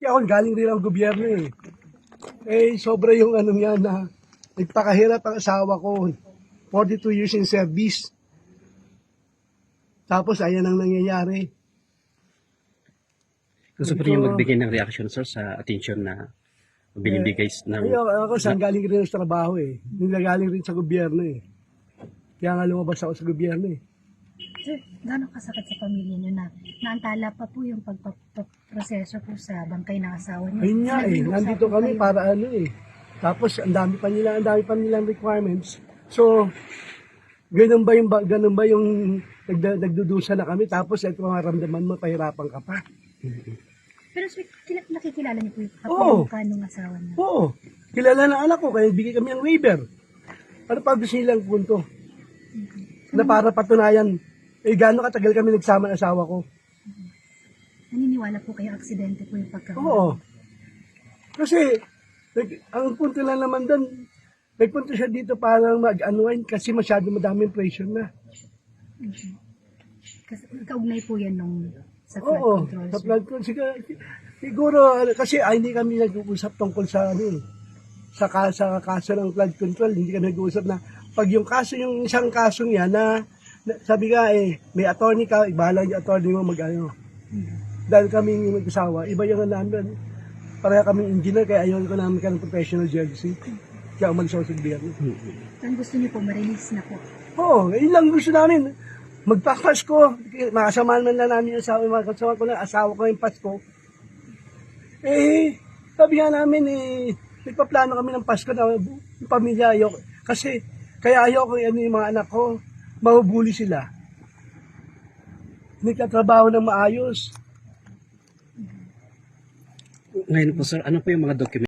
Kaya ako galing rin ang gobyerno eh. Eh, sobra yung ano niya na nagpakahirap ang asawa ko. 42 years in service. Tapos ayan ang nangyayari. Gusto po niyo magbigay ng reaction, sir, sa attention na binibigay ng... Ako saan galing rin sa trabaho eh. Hindi galing rin sa gobyerno eh. Kaya nga lumabas ako sa gobyerno eh. Sir, gano'ng kasakit sa pamilya niyo na naantala pa po yung pagpaproseso po sa bangkay ng asawa niyo? Ayun nga eh, nandito kami para ano eh. Tapos ang dami pa nilang requirements. So, ganun ba yung nagdudusa na kami tapos ito maramdaman mo, pahirapan ka pa. Pero sir, nakikilala niyo po yung Oo. kapag ng asawa niya? Oo, kilala ng anak ko kaya bigay kami ng waiver. Ano pa gusto nilang punto? Na para patunayan, gaano katagal kami nagsama ng asawa ko. Naniniwala po kayo aksidente po yung pagkakahuli? Oo. Kasi, ang punto lang naman doon, nagpunta siya dito para mag-unwind kasi masyado madaming pressure na. Kasi kaugnay po yan nung sa flood Oo, control. sa sir. flood control. Siguro, kasi hindi kami nag-uusap tungkol sa ano eh. Sa kaso ng flood control, hindi kami nag-uusap na pag yung kaso, yung isang kaso niya na sabi ka may attorney ka, ibahala yung attorney mo mag-ano. Dahil kami mag-asawa, iba yung namin. Pareha kami engineer, kaya ayaw ko namin ka ng professional jealousy. Kaya umalis ako sa gobyerno. Ang gusto niyo po, ma-release na po. Oo, yun lang gusto namin. Magpapasko, makasamahan man lang namin yung asawa, makasama ko na asawa ko yung Pasko. Sabi nga namin nagpaplano kami ng Pasko na yung pamilya ayoko. Kasi, kaya ayoko yung mga anak ko, mahubuli sila. Nagtatrabaho ng maayos. Ngayon po, sir, ano po yung mga document